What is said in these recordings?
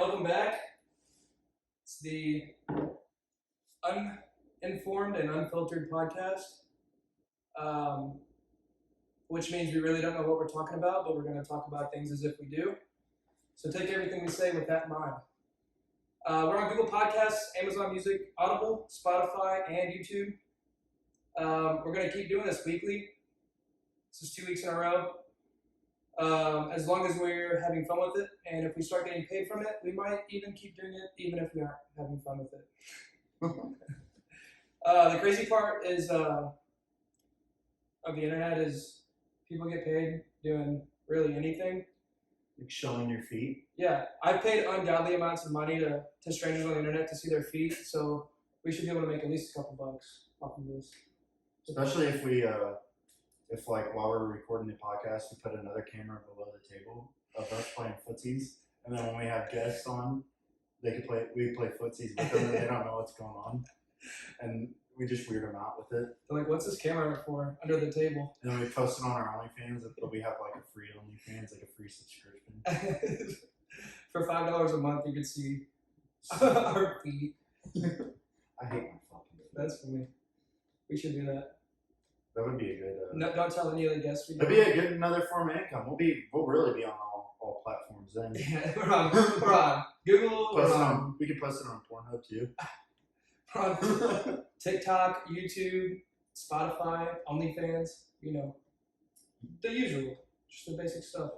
welcome back. It's the Uninformed and Unfiltered podcast, which means we really don't know what we're talking about, but we're going to talk about things as if we do. So take everything we say with that in mind. We're on Google Podcasts, Amazon Music, Audible, Spotify, and YouTube. We're going to keep doing this weekly. This is 2 weeks in a row. As long as we're having fun with it, and if we start getting paid from it, we might even keep doing it, even if we aren't having fun with it. The crazy part is of the internet is people get paid doing really anything. Like showing your feet? Yeah, I've paid ungodly amounts of money to strangers on the internet to see their feet, so we should be able to make at least a couple bucks off of this. Especially if we, if like while we're recording the podcast, we put another camera below the table of us playing footsies, and then when we have guests on, we play footsies with them and they don't know what's going on, and we just weird them out with it. They're like, what's this camera for under the table? And then we post it on our OnlyFans, but we have like a free OnlyFans, like a free subscription. For $5 a month, you could see our feet. I hate my fucking feet. That's funny. We should do that. That would be a good. No, don't tell any of the guests we do. That'd be a good another form of income. We'll really be on all platforms then. Yeah, we're on Google. We can post it on Pornhub too. We're on TikTok, YouTube, Spotify, OnlyFans. You know, the usual, just the basic stuff.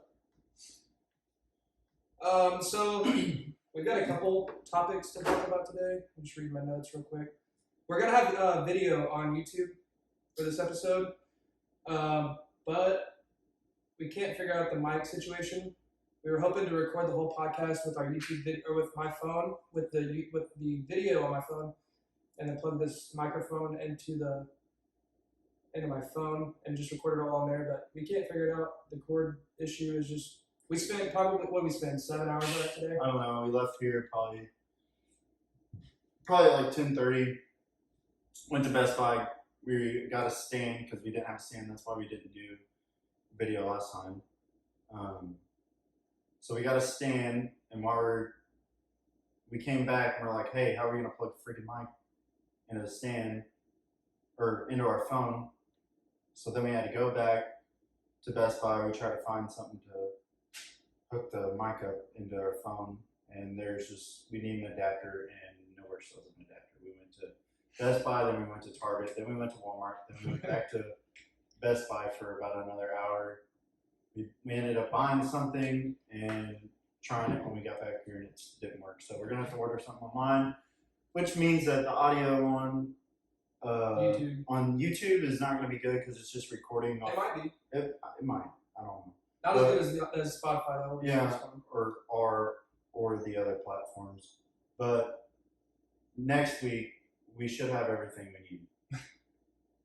So we've got a couple topics to talk about today. I'm just reading my notes real quick. We're gonna have a video on YouTube for this episode, but we can't figure out the mic situation. We were hoping to record the whole podcast with our YouTube video, or with my phone, with the video on my phone, and then plug this microphone into my phone and just record it all on there. But we can't figure it out. The cord issue is just. We spent probably 7 hours on it today? I don't know. We left here probably like 10:30. Went to Best Buy. We got a stand because we didn't have a stand. That's why we didn't do video last time. So we got a stand, and while we came back and we're like, hey, how are we gonna plug the freaking mic into the stand or into our phone? So then we had to go back to Best Buy. We tried to find something to hook the mic up into our phone, and we need an adapter, and nowhere sells an adapter. We went to Best Buy, then we went to Target, then we went to Walmart, then we went back to Best Buy for about another hour. We ended up buying something and trying it when we got back here, and it didn't work. So we're gonna have to order something online, which means that the audio on YouTube is not gonna be good because it's just recording. It might be. It might. I don't know. Not as good as Spotify though. Yeah, or the other platforms. But next week we should have everything we need. Okay.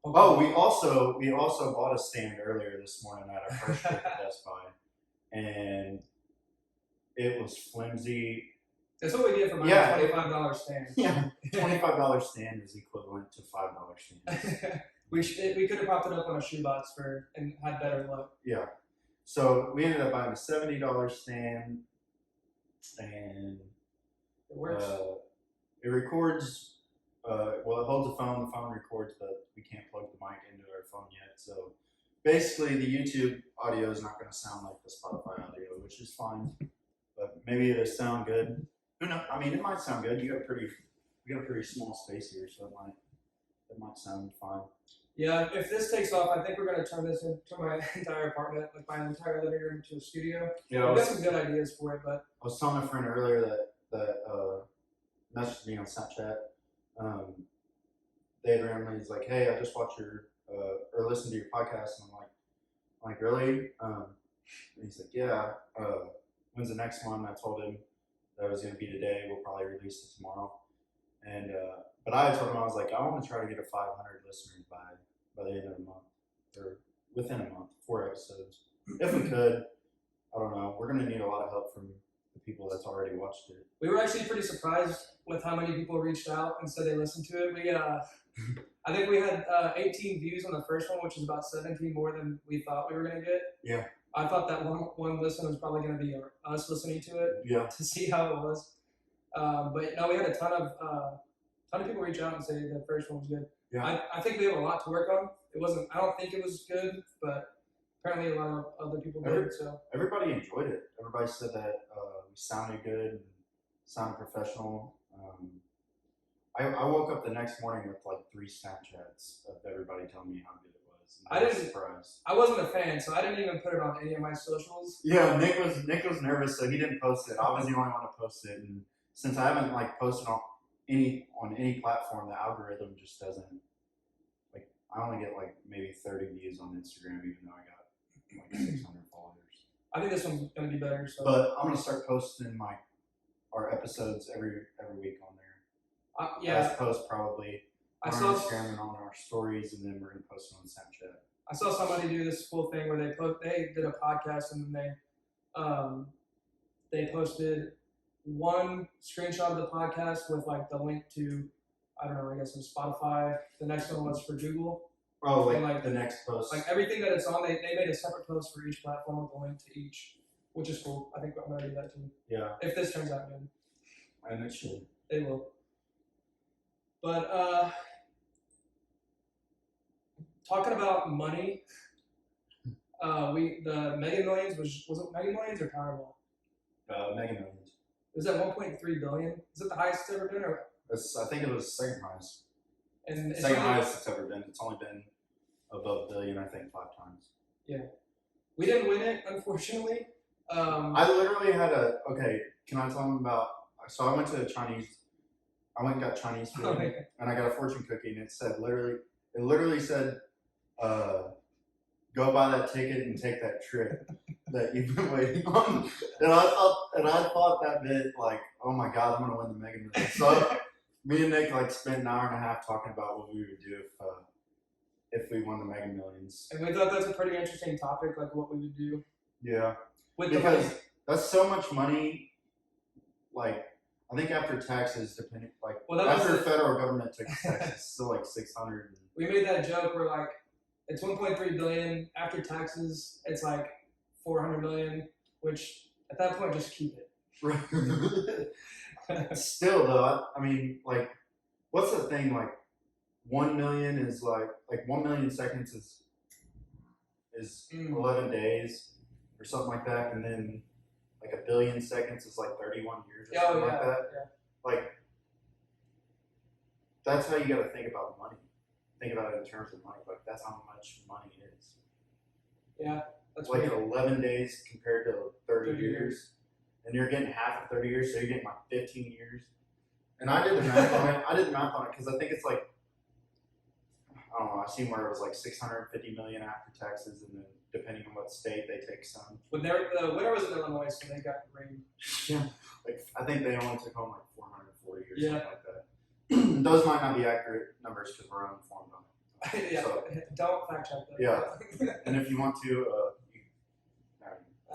Oh, we also bought a stand earlier this morning at our first trip at Best Buy, and it was flimsy. That's what we get for my $25 stand. Yeah, $25 stand is equivalent to $5 stand. We could have popped it up on a shoebox and had better luck. Yeah. So we ended up buying a $70 stand, and it works. It records. Well, it holds the phone records, but we can't plug the mic into our phone yet. So basically, the YouTube audio is not going to sound like the Spotify audio, which is fine. But maybe it'll sound good. Who knows? I mean, it might sound good. We got a pretty small space here, so it might sound fine. Yeah, if this takes off, I think we're going to turn this into my entire apartment, like my entire living room, into a studio. Yeah, We've got some good ideas for it, but I was telling a friend earlier that messaged me on Snapchat. They randomly was like, "Hey, I just watched or listened to your podcast," and I'm like, "Really?" And he's like, "Yeah. When's the next one?" I told him that it was going to be today. We'll probably release it tomorrow. And but I told him, I was like, I want to try to get to 500 listeners by the end of the month, or within a month, 4 episodes, if we could. I don't know. We're gonna need a lot of help from the people that's already watched it. We were actually pretty surprised with how many people reached out and said they listened to it. I think we had 18 views on the first one, which is about 17 more than we thought we were gonna get. Yeah. I thought that one listen was probably going to be us listening to it Yeah. to see how it was. But no, we had a ton of people reach out and say the first one was good. Yeah. I think we have a lot to work on. It wasn't. I don't think it was good, but apparently a lot of other people did. So everybody enjoyed it. Everybody said that we sounded good and sounded professional. I woke up the next morning with like 3 Snapchats of everybody telling me how good it was. And I was surprised. I wasn't a fan, so I didn't even put it on any of my socials. Yeah, Nick was nervous, so he didn't post it. I was the only one to post it, and since I haven't like posted on any platform, the algorithm just doesn't like. I only get like maybe 30 views on Instagram, even though I got like 600 followers. I think this one's gonna be better. So. But I'm gonna start posting our episodes every week on there. Yeah. As post probably on Instagram and on our stories, and then we're gonna post it on Snapchat. I saw somebody do this cool thing where they did a podcast and then they posted one screenshot of the podcast with like the link to, I don't know, I guess it was Spotify. The next one was for Google. Oh, like the next post. Like everything that it's on, they made a separate post for each platform with the link to each, which is cool. I think I'm gonna do that too. Yeah. If this turns out good. And it should. It will. But talking about money, the Mega Millions was it Mega Millions or Powerball? Mega Millions. It was at 1.3 billion. Is it the highest it's ever been, or? I think it was second highest. And second highest it's ever been. It's only been above billion, I think, 5 times. Yeah, we didn't win it, unfortunately. I literally had okay. Can I tell them about? So I went to Chinese. I went and got Chinese food, and I got a fortune cookie, and it literally said, "Go buy that ticket and take that trip that you've been waiting on." And I thought that meant like, "Oh my God, I'm gonna win the Mega Millions." So me and Nick like spent an hour and a half talking about what we would do if we won the Mega Millions. And we thought that's a pretty interesting topic, like what we would do. Yeah, because that's so much money, like. I think after taxes, depending after the federal government took taxes, it's still like 600. We made that joke where like it's 1.3 billion after taxes. It's like 400 million, which at that point just keep it. Still though, I mean, like, what's the thing? Like, 1 million is like 1 million seconds is 11 days or something like that, and then. Like 1 billion seconds is like 31 years or something like that. Yeah. Like, that's how you got to think about money. Think about it in terms of money. Like, that's how much money is. Yeah. That's like 11 days compared to 30 years. And you're getting half of 30 years, so you're getting like 15 years. And I did the math on it. Because I think it's like, I don't know, I seen where it was like 650 million after taxes, and then depending on what state they take some. But the winner was in Illinois, so they got rain. Yeah, like I think they only took home like 440 or something like that. Yeah. Those might not be accurate numbers because we're uninformed on it. Yeah, so, don't fact check that. Yeah, and if you want to, you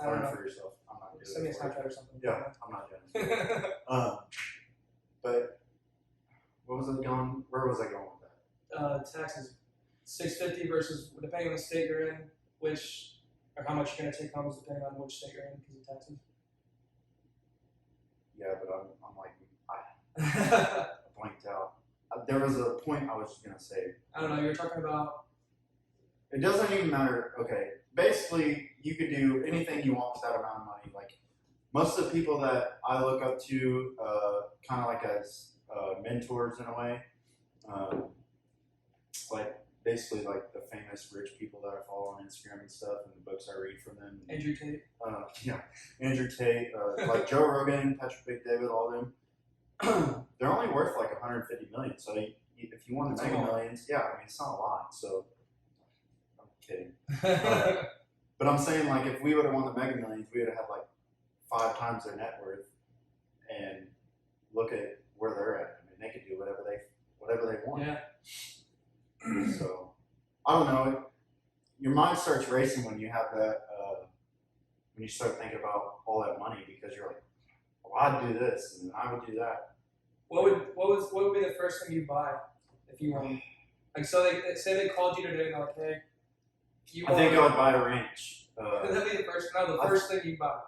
learn for yourself. I'm not doing it. Send me a Snapchat or something. Yeah, I'm not doing it. But where was I going with that? Taxes, 650 versus depending on the state you're in, or how much you're gonna take home is depending on which state you're in because of taxes. Yeah, but I'm like I blanked out. There was a point I was just gonna say. I don't know. You're talking about. It doesn't even matter. Okay, basically you could do anything you want with that amount of money. Like most of the people that I look up to, kind of like as mentors in a way. Like basically like the famous rich people that I follow on Instagram and stuff, and the books I read from them. Andrew Tate. Yeah, Andrew Tate, like Joe Rogan, Patrick Big David, all of them. They're only worth like 150 million. So if you won the Mega Millions, yeah, I mean it's not a lot. So I'm kidding. But I'm saying like if we would have won the Mega Millions, we would have had like 5 times their net worth. And look at where they're at. I mean, they could do whatever they want. Yeah. So, I don't know. Your mind starts racing when you have that. When you start thinking about all that money, because you're like, "Well, I'd do this, and I would do that." What would be the first thing you buy if you won? Like, so they say they called you today and they're like, "Hey, I think I would buy a ranch. That'd be the first. No, the first thing you buy.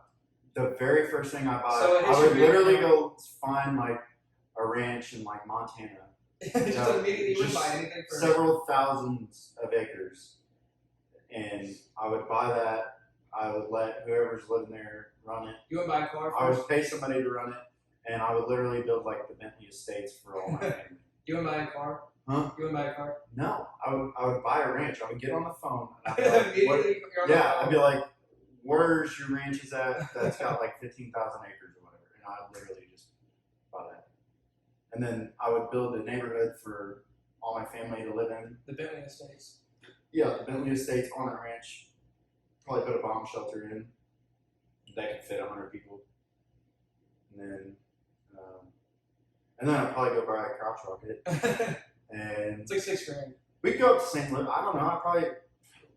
The very first thing I buy, So it hits I would your literally bank go find like a ranch in like Montana. Just immediately you wouldn't buy anything for several thousands of acres, and I would buy that. I would let whoever's living there run it. You wouldn't buy a car I first? would pay somebody to run it, and I would literally build like the Bentley estates for all my family. You wouldn't buy a car? Huh? You wouldn't buy a car? No, I would buy a ranch. I would get on the phone. And I'd be like, Immediately you're on the yeah, phone. I'd be like, where's your ranch is at? That's got like 15,000 acres or whatever. And I'd literally just buy that. And then I would build a neighborhood for all my family to live in. The Bentley Estates. Yeah, the Bentley Estates on that ranch. Probably put a bomb shelter in that could fit 100 people. And then I'd probably go buy a crotch rocket. And It's like $6,000. we'd go up to St. Louis. I don't know.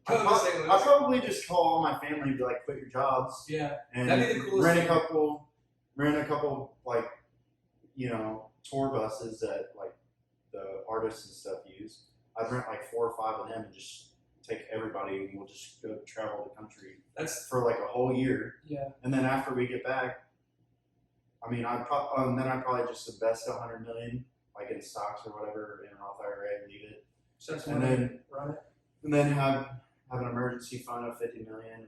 I'd probably just call all my family and be like, quit your jobs. Yeah. And That'd be the coolest rent thing. a couple like, tour buses that like the artists and stuff use. I'd rent like 4 or 5 of them and just take everybody and we'll just go travel the country. That's for like a whole year. Yeah. And then after we get back, then I'd probably just invest $100 million like in stocks or whatever in an Roth IRA and leave it. and then run it. And then have an emergency fund of $50 million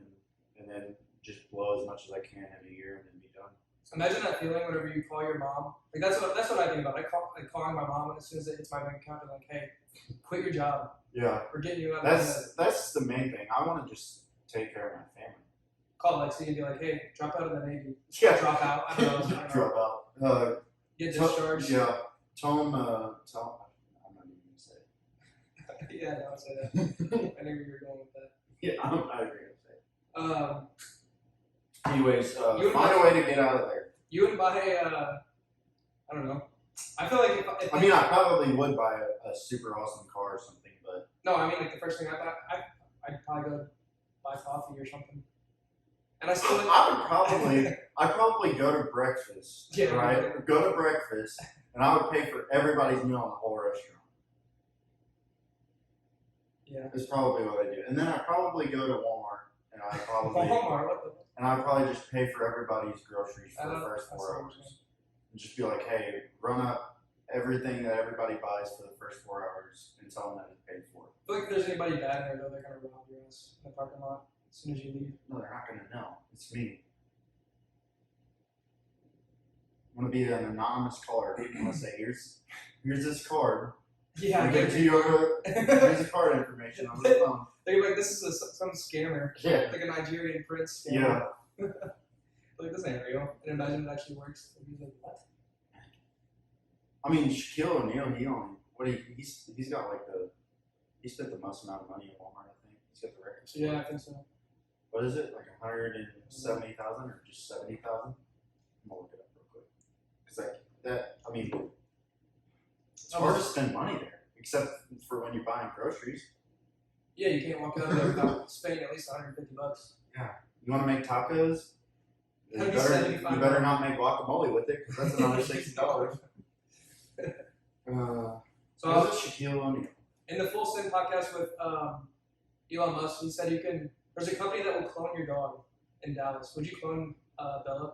and then just blow as much as I can in a year and then be done. Imagine that feeling whenever you call your mom. Like that's what I think about. Calling my mom, and as soon as it hits my bank account, they're like, "Hey, quit your job. Yeah. We're getting you out." That's the main thing. I want to just take care of my family. Call Lexi and be like, "Hey, drop out of the Navy. Yeah. Drop out. I don't know. Drop out. Get discharged." Yeah. Tell them. I'm not even gonna say it. Yeah, no, I'll say that. I knew you were going with that. Yeah, I agree with that. Um, Anyways, You find a way to get out of there. You wouldn't buy I don't know. I feel like if I probably would buy a super awesome car or something, but no, I mean like the first thing I'd probably go buy coffee or something. And I still I'd probably go to breakfast. Yeah, right. Go to breakfast, and I would pay for everybody's meal in the whole restaurant. Yeah. Is probably what I do, and then I'd probably go to Walmart, and I'd probably just pay for everybody's groceries for the first 4 hours, and just be like, hey, run up everything that everybody buys for the first 4 hours and tell them that it's paid for. I feel like if there's anybody bad in there, though, they're gonna rob your ass in the parking lot as soon as you leave. No, they're not gonna know. It's me. I'm gonna be an anonymous caller. I'm gonna say, here's this card. Yeah, I give it to you over. Here's the card information on the phone. They're like, this is some scammer. Yeah. Like a Nigerian prince scammer. Yeah. Like, this ain't real. And imagine it actually works. And he's like, what? I mean, Shaquille O'Neal, he's got like he spent the most amount of money in Walmart, I think. He's got the record. Yeah, I think so. What is it? Like 170,000 or just 70,000? I'm gonna look it up real quick. Cause it's hard to spend money there, except for when you're buying groceries. Yeah, you can't walk out there without spending at least $150. Yeah. You want to make tacos? You That'd be $75. better not make guacamole with it, because that's another $60. So I was Shaquille O'Neal. in the Full Send podcast with Elon Musk, he said there's a company that will clone your dog in Dallas. Would you clone Bella?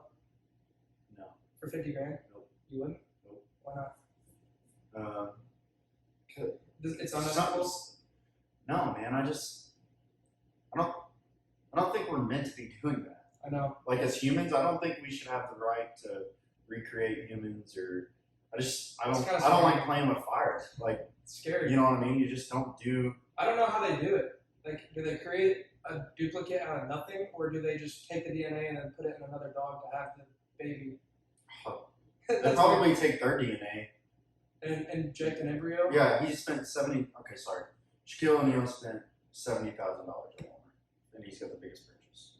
No. For $50,000? Nope. You wouldn't? Nope. Why not? It's Something. unethical. No, man. I don't think we're meant to be doing that. I know. Like as humans, I don't think we should have the right to recreate humans, or I don't like playing with fire. Like It's scary. you know what I mean? You just don't do. I don't know how they do it. Like, do they create a duplicate out of nothing, or do they just take the DNA and then put it in another dog to have the baby? They probably take their DNA. And inject an embryo? Yeah, he spent Shaquille O'Neal spent $70,000 at Walmart, and he's got the biggest purchase.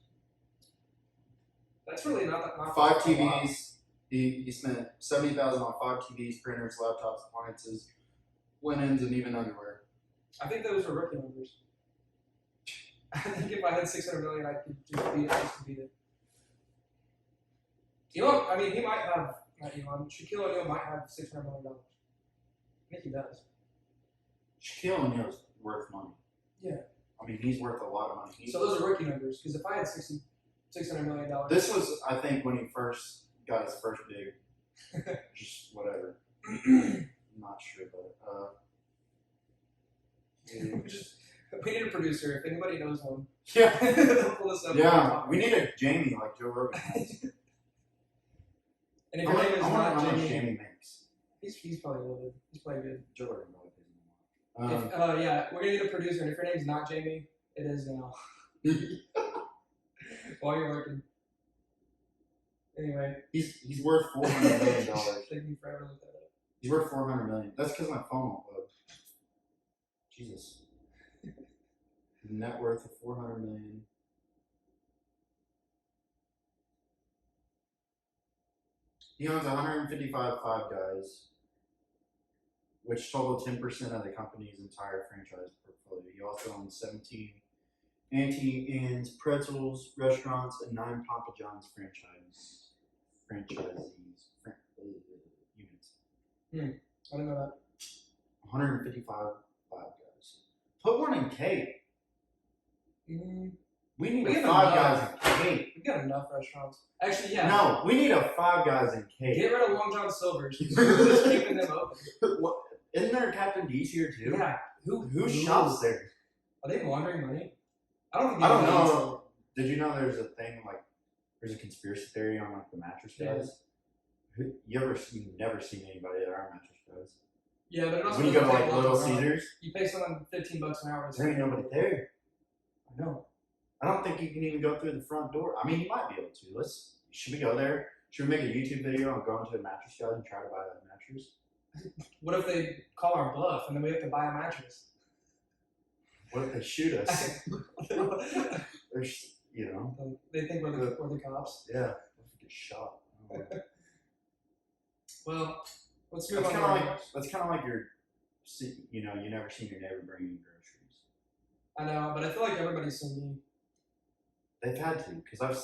That's really not 5 TVs. He spent $70,000 on 5 TVs, printers, laptops, appliances, linens, and even underwear. I think those are rookie numbers. I think if I had $600 million, I could just beat it. Elon, I mean, he might have, not Elon, Shaquille O'Neal might have $600 million. I think he does. Shaquille O'Neal's worth money. Yeah. I mean, he's worth a lot of money. So those are rookie numbers. Because if I had $600 million, This was, I think, when he first got his first big. Just whatever. I'm not sure, but we need a producer. If anybody knows one, yeah, they'll pull us up. yeah. We need a Jamie like Joe Rogan has. And if your name is I wonder not how much Jamie, Jamie makes. he's probably a little bit. He's probably good. Joe Rogan probably pays him a lot. Yeah, we're gonna need a producer, and if your name's not Jamie, it is now. While you're working. Anyway, He's worth $400 million. Take me forever to look that up. He's worth $400 million. That's because my phone won't load. Jesus. Net worth of $400 million. He owns 155 Five Guys, which total 10% of the company's entire franchise portfolio. He also owns 17 Auntie Anne's Pretzels restaurants and 9 Papa John's units. I don't know that. 155 Five Guys. Put one in Cape. We need a Five Guys in Cape. We've got enough restaurants. Actually, yeah. No, we need a Five Guys in Cape. Get rid of Long John Silver's. We're just keeping them open. What? Isn't there a Captain D's here too? Yeah. Who shops there? Are they laundering money? I don't think. I don't know. Did you know there's a thing like there's a conspiracy theory on like the mattress guys? You've never seen anybody that are mattress guys. Yeah, but it also when you go to doesn't like take Little long to run. Caesars, You pay someone $15 an hour. there ain't nobody there. I know. I don't think you can even go through the front door. I mean, you might be able to. Should we go there? Should we make a YouTube video on going to a mattress guy and try to buy that mattress? What if they call our bluff and then we have to buy a mattress? What if they shoot us? They think we're the cops. Yeah, what if we get shot? Well, let's move That's on. that's kind of like you never seen your neighbor bring you groceries. I know, but I feel like everybody's seen me. They've had to, because I've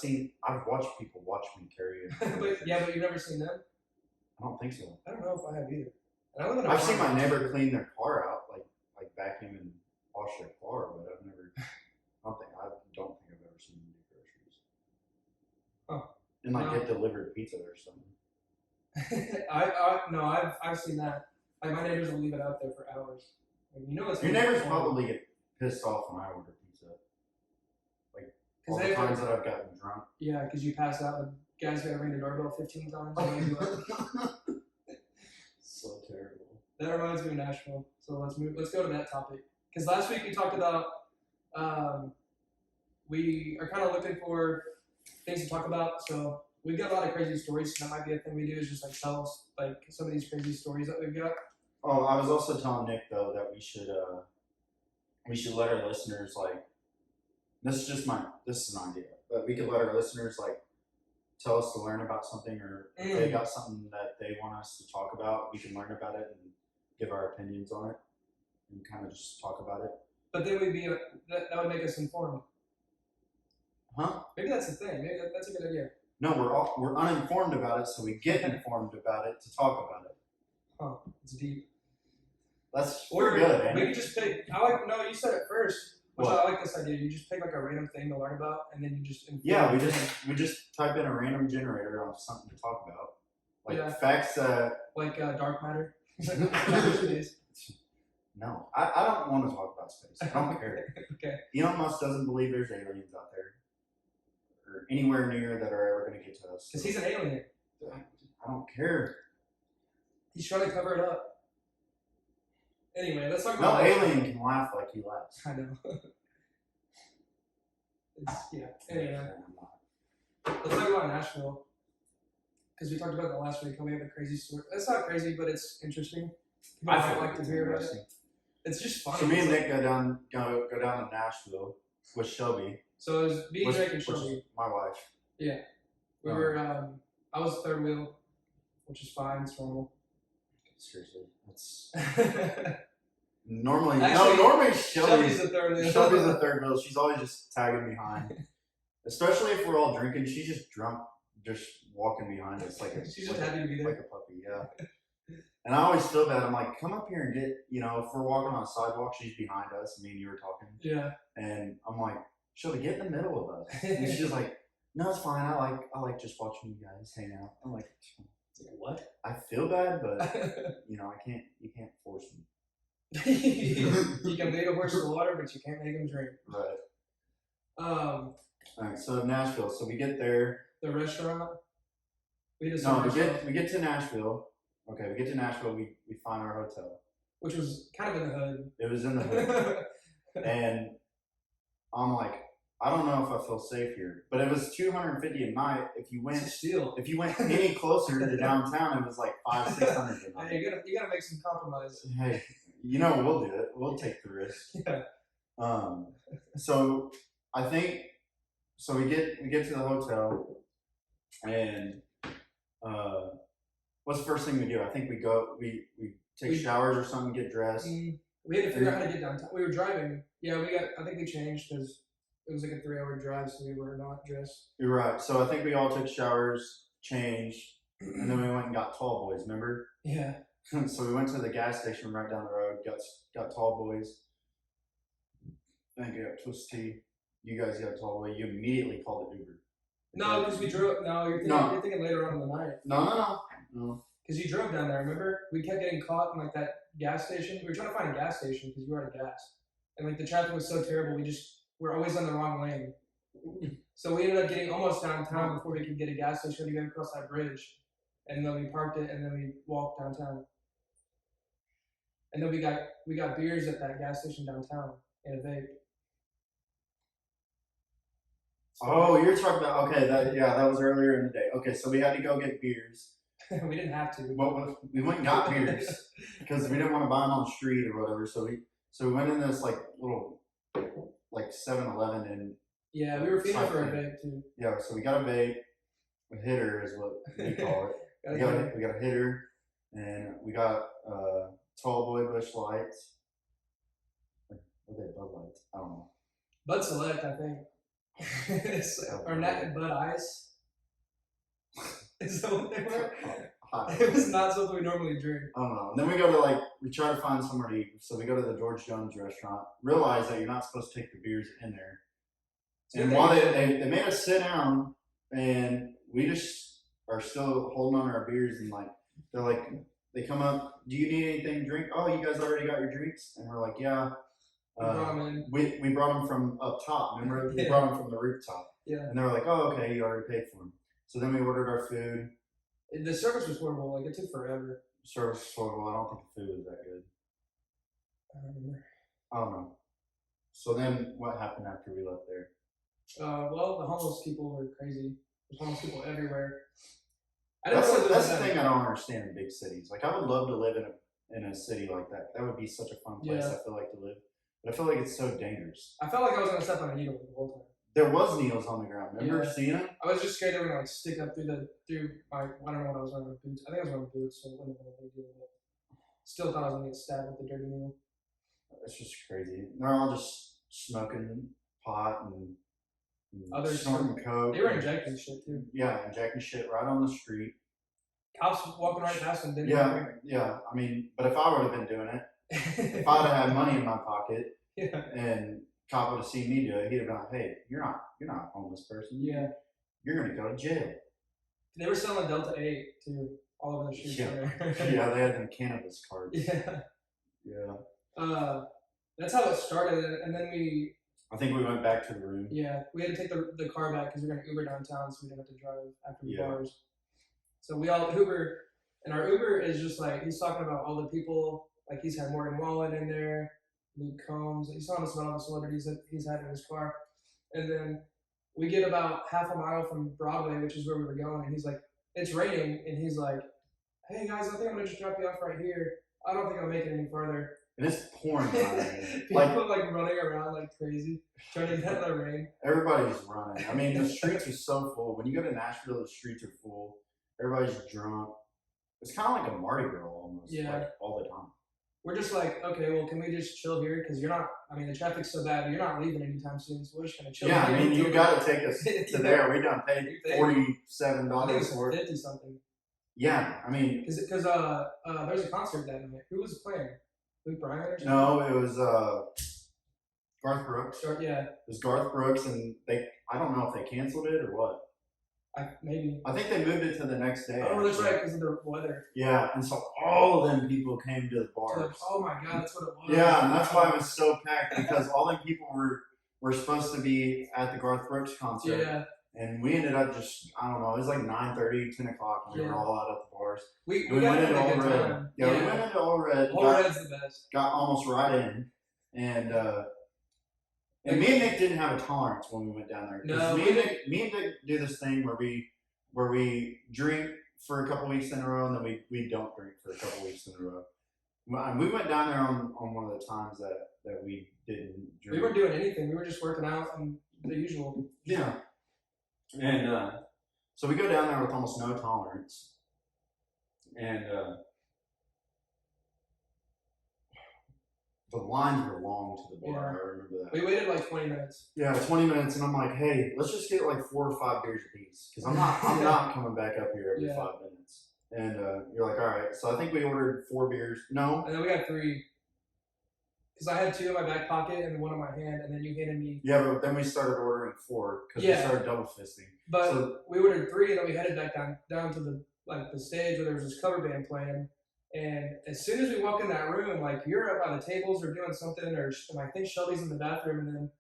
watched people watch me carry it. But you've never seen them? I don't think so. I don't know if I have either. And I live in I've seen my neighbor clean their car out, like vacuum and wash their car, but I've never. I don't think I've ever seen them do groceries. Huh. And get delivered pizza or something. I've seen that. Like my neighbors will leave it out there for hours. Like, your neighbors probably get pissed off when I order pizza. Like all the times that I've gotten drunk. Yeah, because you pass out and guys got to ring the doorbell 15 times. So terrible. That reminds me of Nashville. So let's go to that topic. Because last week we talked about we are kind of looking for things to talk about. So we've got a lot of crazy stories. So that might be a thing we do is just tell us some of these crazy stories that we've got. Oh, I was also telling Nick though that we should let our listeners this is an idea, but we could let our listeners tell us to learn about something, or if they got something that they want us to talk about, we can learn about it and give our opinions on it and kind of just talk about it. But then that would make us informed. Huh? Maybe that's the thing. Maybe that's a good idea. No, we're uninformed about it, so we get informed about it to talk about it. Huh? It's deep. That's good. Man. We could just pick. You said it first. Which I like this idea. You just pick a random thing to learn about, and then you just we just type in a random generator on something to talk about, facts. Dark matter. No, I don't want to talk about space. I don't care. Okay. Elon Musk doesn't believe there's aliens out there, or anywhere near that are ever going to get to us. Because he's an alien. I don't care. He's trying to cover it up. Anyway, let's talk about. No alien can laugh like he laughs. I know. Anyway, let's talk about Nashville. Because we talked about that last week. How we have a crazy story. It's not crazy, but it's interesting. I like to hear about it. It's just funny. So me and Nick go down to Nashville with Shelby. So it was me, Drake, and Shelby. My wife. Yeah. We were. I was third wheel, which is fine. It's normal. Seriously, that's normally Shelby's the third wheel. Shelby's the third wheel. She's always just tagging behind, especially if we're all drinking. She's just drunk, just walking behind us she's just happy to be there, like a puppy. Yeah. And I always feel bad. I'm like, come up here and get, if we're walking on a sidewalk, she's behind us. Me and you were talking. Yeah. And I'm like, she'll get in the middle of us. And she's like, no, it's fine. I like just watching you guys hang out. I'm like, what? I feel bad, but you can't force me. You can lead a horse to the water, but you can't make him drink. Right. All right. So Nashville. So we get there. The restaurant. We get to Nashville. Okay, we get to Nashville. We find our hotel, which was kind of in the hood. It was in the hood, and I'm like, I don't know if I feel safe here, but it was $250 a night. If you went any closer to downtown, it was like $500-600 a night. Hey, you gotta make some compromise. Hey, we'll do it. We'll take the risk. Yeah. So I think we get to the hotel, and what's the first thing we do? I think we take showers or something, get dressed. We had to figure out how to get downtown. We were driving. Yeah, I think we changed because it was like a 3-hour drive, so we were not dressed. You're right. So I think we all took showers, changed, and then we went and got Tall Boys, remember? Yeah. So we went to the gas station right down the road, got Tall Boys. I think I got Twist Tea. You guys got Tall Boy. You immediately called it Uber. No, because we drove. No, you're thinking later on in the night. No. Because you drove down there, remember? We kept getting caught in like that gas station. We were trying to find a gas station because you were out of gas. And like the traffic was so terrible, we're always on the wrong lane. So we ended up getting almost downtown before we could get a gas station to get across that bridge. And then we parked it and then we walked downtown. And then we got beers at that gas station downtown and a vape. Oh, you're talking about, okay, that was earlier in the day. Okay, so we had to go get beers. We didn't have to. Well, we went and got beers because we didn't want to buy them on the street or whatever. So we went in this like little 7-Eleven and yeah, we were feeding for a vape too. Yeah, so we got a vape, a hitter is what we call it. we got a hitter, and we got Tall Boy Bush Lights. What are they, Bud Lights? I don't know. Bud Select, I think. Or Bud Ice. Is that what they were? It was not something we normally drink. I don't know. And then we go to we try to find somewhere to eat. So we go to the George Jones restaurant. Realize that you're not supposed to take the beers in there. And while they made us sit down, and we just are still holding on to our beers, and they're like, they come up, do you need anything to drink? Oh, you guys already got your drinks? And we're like, yeah. We brought them from up top. Remember, we brought them from the rooftop. Yeah. And they were like, oh, okay, you already paid for them. So then we ordered our food. The service was horrible. It took forever. Service was horrible. I don't think the food was that good. I don't remember. I don't know. So then what happened after we left there? Well, the homeless people were crazy. There's homeless people everywhere. That's the thing I don't understand in big cities. I would love to live in a city like that. That would be such a fun place, I feel like, to live. But I feel like it's so dangerous. I felt like I was going to step on a needle the whole time. There was needles on the ground. Remember seeing them? I was just scared they were going to stick up through my, I don't know what I was wearing, boots. I think I was wearing boots, so it wouldn't have been a big deal. But still thought I was going to get stabbed with the dirty needle. It's just crazy. They're all just smoking pot and others snorting coke. They were injecting shit too. Yeah, injecting shit right on the street. Cops walking right past them. Yeah. I mean, but if I would have been doing it, if I'd have had money in my pocket, and cop would have seen me do it, he'd have been like, "Hey, you're not a homeless person. Yeah, you're gonna go to jail." They were selling Delta 8 too, all over the streets. Yeah, they had them cannabis cards. Yeah. That's how it started, and then I think we went back to the room. Yeah, we had to take the car back because we were going to Uber downtown, so we didn't have to drive after the bars. So we all Uber, and our Uber is just he's talking about all the people, he's had Morgan Wallen in there, Luke Combs. He's telling us about all the celebrities that he's had in his car. And then we get about half a mile from Broadway, which is where we were going, and he's like, it's raining, and he's like, hey guys, I think I'm going to just drop you off right here. I don't think I'll make it any farther. And it's pouring down. People running around like crazy, trying to get out of the rain. Everybody's running. I mean, the streets are so full. When you go to Nashville, the streets are full. Everybody's drunk. It's kind of like a Mardi Gras almost. All the time. We're just like, okay, well, can we just chill here? Because the traffic's so bad. You're not leaving anytime soon, so we're just gonna chill. Yeah, I mean, you got to take us to there. We done paid $47 for it. 50 something. Yeah, I mean, Because there's a concert that night. Who was playing? Luke Bryan or something? no, it was Garth Brooks. Yeah, It was Garth Brooks, and I don't know if they canceled it or what. maybe. I think they moved it to the next day. Oh, that's right, because of the weather. Yeah, and so all of them people came to the bars. Oh my God, that's what it was. Yeah, and that's why it was so packed, because all them people were supposed to be at the Garth Brooks concert. Yeah. And we ended up just, I don't know, it was like 9:30, 10 o'clock, and we were all out at the bars. We went got into a All good Red. time. Yeah, we went into All Red. All Red's the best. Got almost right in. And me and Nick didn't have a tolerance when we went down there. No, me and Nick do this thing where we drink for a couple weeks in a row, and then we don't drink for a couple weeks in a row. We went down there on one of the times that we didn't drink. We weren't doing anything. We were just working out and the usual. Yeah. And so we go down there with almost no tolerance. And the lines were long to the bar. Yeah. I remember that. We waited like 20 minutes. Yeah, 20 minutes, and I'm like, hey, let's just get like 4 or 5 beers apiece, because I'm not coming back up here every 5 minutes. And you're like, all right. So I think we ordered 4 beers. No. And then we got 3. Because I had 2 in my back pocket and 1 in my hand, and then you handed me. Yeah, but then we started ordering 4 because we started double fisting. But we ordered 3, and then we headed back down to the stage where there was this cover band playing. And as soon as we walk in that room, like, you're up by the tables or doing something, or I think Shelby's in the bathroom, and then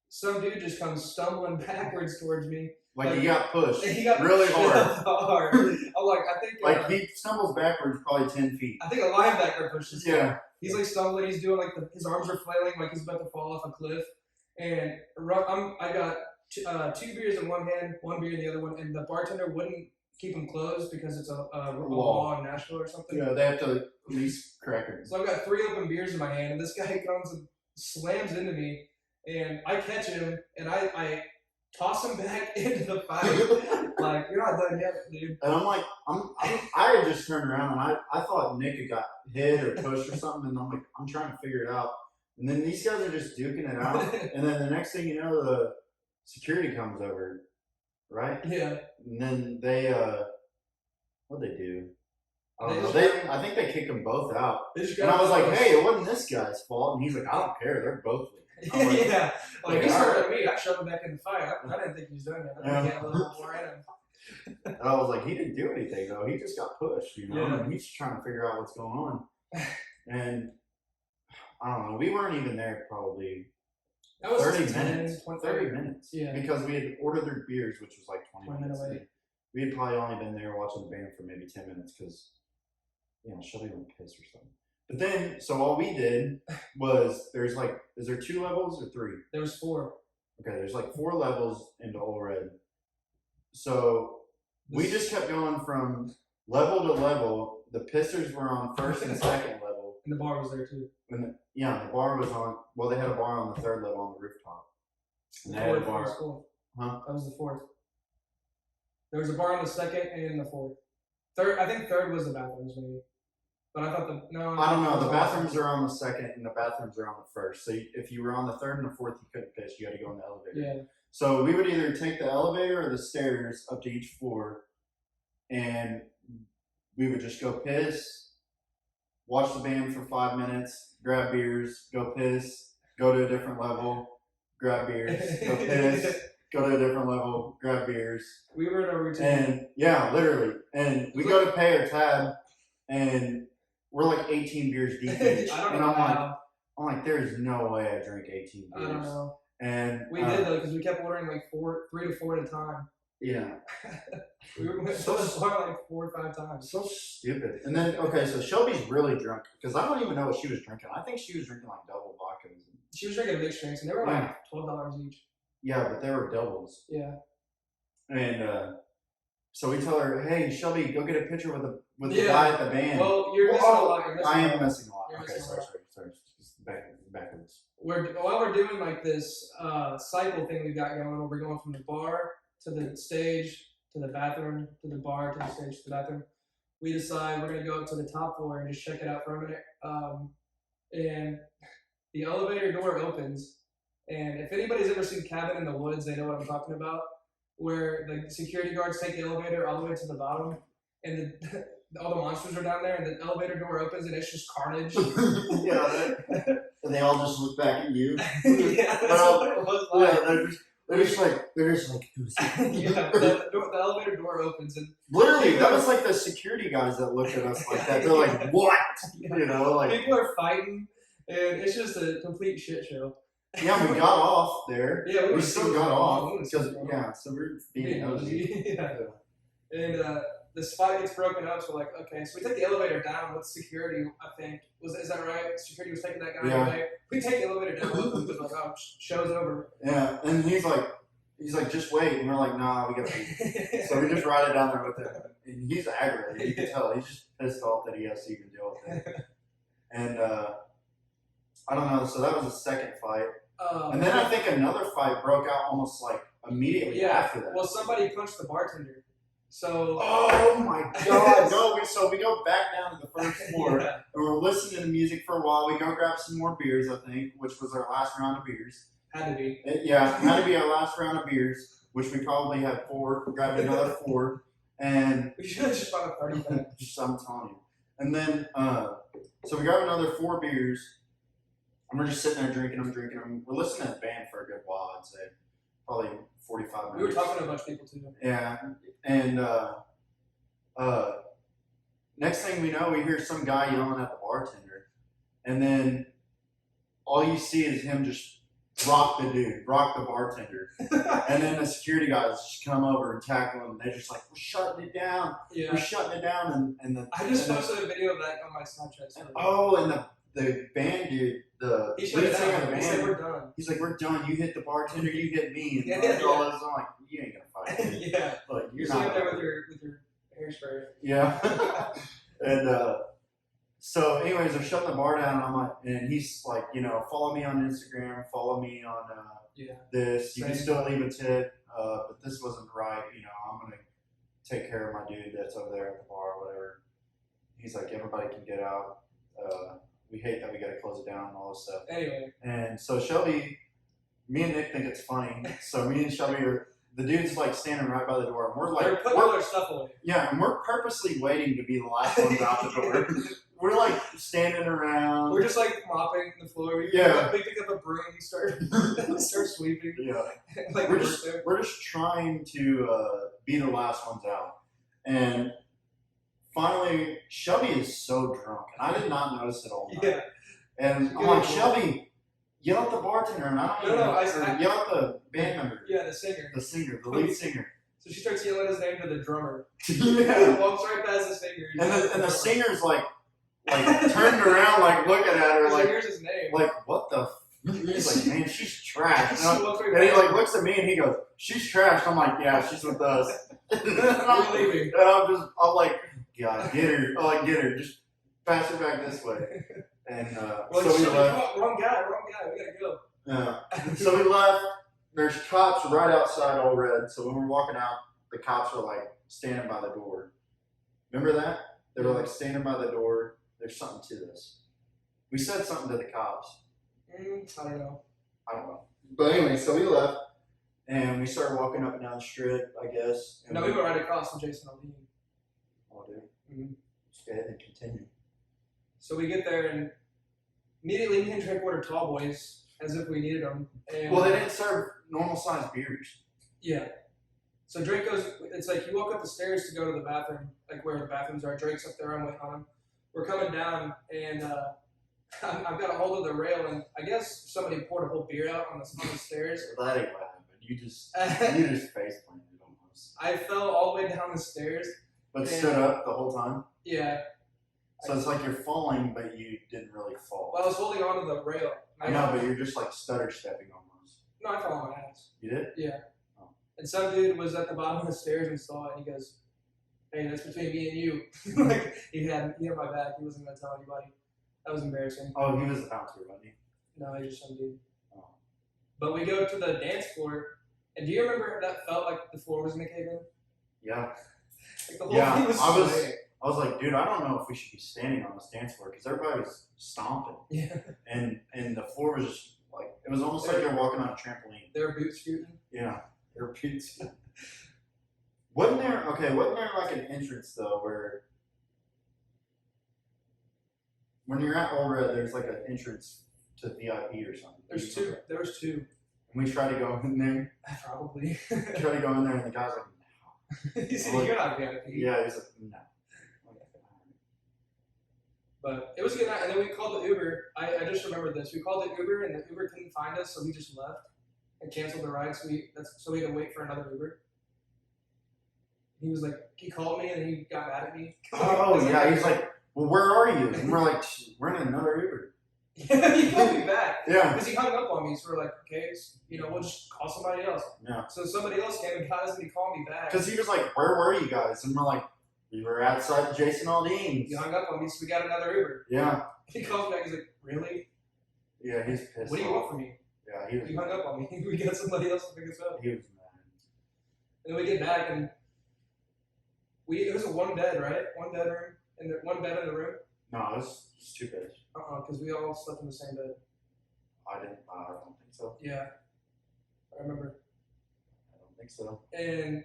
some dude just comes stumbling backwards towards me. Like he got pushed he got really pushed hard. I'm like, I think he stumbles backwards probably 10 feet. I think a linebacker pushes him. Yeah. He's like stumbling. He's doing like his arms are flailing like he's about to fall off a cliff. And I got 2 beers in one hand, 1 beer in the other one, and the bartender wouldn't keep them closed because it's a law in Nashville or something. Yeah, they have to at least crack it. So I've got 3 open beers in my hand, and this guy comes and slams into me, and I catch him, and I toss him back into the fight. Like, you're not done yet, dude. And I'm like, I had just turned around, and I thought Nick had got hit or pushed or something, and I'm like, I'm trying to figure it out. And then these guys are just duking it out, and then the next thing you know, the security comes over, right? Yeah. And then they, what'd they do? I don't know. I think they kicked them both out. And I was like, hey, it wasn't this guy's fault. And he's like, I don't care. They're both leaving. Like, yeah. Like, he started at me. I shoved him back in the fight. I didn't think he was doing that. I think he had a little more in him. And I was like, he didn't do anything, though. He just got pushed, you know? Yeah. And he's trying to figure out what's going on. And I don't know. We weren't even there probably. That was 30 minutes. 30 minutes. Yeah. Because we had ordered their beers, which was like 20 minutes away. late. We had probably only been there watching the band for maybe 10 minutes because, Shelby went piss or something. But then, so all we did was, is there 2 levels or 3? There was 4. Okay, there's like 4 levels into All Red. So we just kept going from level to level. The pissers were on first and second level. And the bar was there too. And the bar was on, well, they had a bar on the 3rd level on the rooftop. And they had a bar. Huh? That was the 4th. There was a bar on the 2nd and the 4th. 3rd, I think 3rd was the bathrooms maybe. But I thought I don't know. The bathrooms are on the 2nd and the bathrooms are on the 1st. So if you were on the 3rd and the 4th, you couldn't piss. You had to go in the elevator. Yeah. So we would either take the elevator or the stairs up to each floor, and we would just go piss, watch the band for 5 minutes, grab beers, go piss, go to a different level, grab beers, go piss, go to a different level, grab beers. We were in a routine. And yeah, literally. And we go to pay our tab, and we're like 18 beers deep each. And I'm like, there's no way I drink 18 beers. I don't know. And we did though, because we kept ordering like 3 to 4 at a time. Yeah. We went so far like 4 or 5 times. So stupid. And then, okay, so Shelby's really drunk, because I don't even know what she was drinking. I think she was drinking like double vodkas. She was drinking mixed drinks, and they were like $12 each. Yeah, but they were doubles. Yeah. And so we tell her, hey, Shelby, go get a picture with the guy at the band. Well, you're missing a lot. I am missing a lot. You're Okay, missing sorry. Just backwards. While we're doing like this cycle thing we got going, where we're going from the bar to the stage to the bathroom to the bar to the stage to the bathroom, we decide we're gonna go up to the top floor and just check it out for a minute. And the elevator door opens, and if anybody's ever seen Cabin in the Woods, they know what I'm talking about. Where the security guards take the elevator all the way to the bottom, and all the monsters are down there, and the elevator door opens, and it's just carnage. Yeah, and they all just look back at you. Yeah, that's what it was like. Yeah, they're just like, Yeah, the elevator door opens, and literally, that was like the security guys that looked at us like that. They're like, what? Yeah. You know, like People are fighting, and it's just a complete shit show. yeah, we got off there. Yeah, We still got off because yeah. so we're being nosy. Yeah. And this fight gets broken up, so we're like, okay, so we take the elevator down with security. I think is that right? Security was taking that guy away. We take the elevator down. We're like, oh, show's over. Yeah, and he's like, just wait, and we're like, nah, we gotta leave. So we just ride it down there with him, and he's aggravated. You can tell he's just pissed off that he has to even deal with it. And I don't know. So that was the second fight, and then I think another fight broke out almost like immediately after that. Well, somebody punched the bartender. So. Oh my God! No, so we go back down to the first floor, Yeah. and we're listening to music for a while. We go grab some more beers, I think, which was our last round of beers. Had to be. Had to be our last round of beers, which we probably had 4. Grabbed another 4, and We should have just bought a 30-pack. I'm telling you. And then, so we grab another 4 beers, and we're just sitting there drinking them. We're listening to the band for a good while, I'd say, probably 45 minutes. We were talking to a bunch of people too. Yeah, and next thing we know, we hear some guy yelling at the bartender, and then all you see is him just rock the bartender, and then the security guys just come over and tackle him. They're just like, "We're shutting it down. Yeah. We're shutting it down." And I just posted a video of that on my Snapchat story. Oh, and the band dude, the He shut lead it singer of down. the He said band, we're done. he's like, "We're done. You hit the bartender. You hit me." And Yeah. all this, I'm like, "You ain't gonna fight me." Yeah. Like, You're you're sitting not there with your hairspray. Yeah. And so anyways, they're shutting the bar down, and I'm like, and he's like, follow me on Instagram, follow me on this. You can still leave a tip, but this wasn't right. I'm gonna take care of my dude that's over there at the bar or whatever. He's like, everybody can get out. We hate that we gotta close it down and all this stuff. Anyway. And so Shelby, me and Nick think it's funny. So me and Shelby the dude's like standing right by the door, and we're like, they're putting all their stuff away. Yeah, and we're purposely waiting to be the last ones out the door. We're like standing around. We're just like mopping the floor. We pick up a broom, start sweeping. Yeah, Like we're just trying to be the last ones out. And finally, Shelby is so drunk, and I did not notice it all night. Yeah, and I'm like, Shelby, yell at the bartender, and I yell at the band member. Yeah, the singer, the lead singer. So she starts yelling his name to the drummer. Yeah. Walks right past the singer. And the singer's like turning around, like looking at her, like, here's his name. Like, what the? He's like, man, she's trash. Right and he like looks at me and he goes, she's trash. I'm like, yeah, she's with us. I'm leaving. And I'm like, God, get her. Oh, like, get her. Just pass her back this way. And so we left. Wrong guy. We gotta go. Yeah. So we left. There's cops right outside, all red. So when we're walking out, the cops are like standing by the door. Remember that? They were like standing by the door. There's something to this. We said something to the cops. I don't know. But anyway, so we left, and we started walking up and down the strip, I guess. No, we went right across from Jason Aldean. Oh, dude. Mm-hmm. Just go ahead and continue. So we get there, and immediately me and Drake ordered tall boys, as if we needed them. And, well, they didn't serve normal-sized beers. Yeah. So Drake goes, it's like you walk up the stairs to go to the bathroom, like where the bathrooms are. Drake's up there, I'm waiting on him. We're coming down, and I've got a hold of the rail, and I guess somebody poured a whole beer out on the stairs. Well, that ain't what happened. You just face planted almost. I fell all the way down the stairs. But stood up the whole time? Yeah. So it's like you're falling, but you didn't really fall. Well, I was holding on to the rail. I know, but you're just like stutter stepping almost. No, I fell on my ass. You did? Yeah. Oh. And some dude was at the bottom of the stairs and saw it, and he goes, "Hey, that's between me and you." Like he had my back. He wasn't gonna tell anybody. That was embarrassing. Oh, he was the bouncer, wasn't he? No, he's just some dude. Oh. But we go to the dance floor, and do you remember that felt like the floor was gonna cave in? Yeah. Like the whole thing was swaying. I was like, dude, I don't know if we should be standing on this dance floor because everybody was stomping. Yeah. And the floor was just like, it was almost like you're walking on a trampoline. They were boot scooting. Yeah. They were boot scooting. Wasn't there like an entrance though where when you're at Old Red, there's like an entrance to VIP or something? There's two. There's two. And we tried to go in there. Probably. Tried to go in there, and the guy's like, "No." He said, "You're not VIP." Yeah, he's like, "No." But it was a good night, and then we called the Uber. I just remembered this. We called the Uber, and the Uber couldn't find us, so we just left and canceled the ride. So we had to wait for another Uber. He was like, he called me, and he got mad at me. Oh yeah, he's like, "Well, where are you?" And we're like, "We're in another Uber." Yeah, he called me back. Yeah. Because he hung up on me, so we're like, okay, we'll just call somebody else. Yeah. So somebody else came and got us, and he called me back. Because he was like, "Where were you guys?" And we're like, "We were outside Jason Aldean's." He hung up on me, so we got another Uber. Yeah. He calls me back, he's like, really? Yeah, he's pissed. What do you want from me? Yeah, He hung up on me. We got somebody else to pick us up. He was mad. And then we get back, and it was a one bed, right? One bedroom, and one bed in the room. No, it was just two beds. Because we all slept in the same bed. I don't think so. Yeah, I remember. I don't think so. And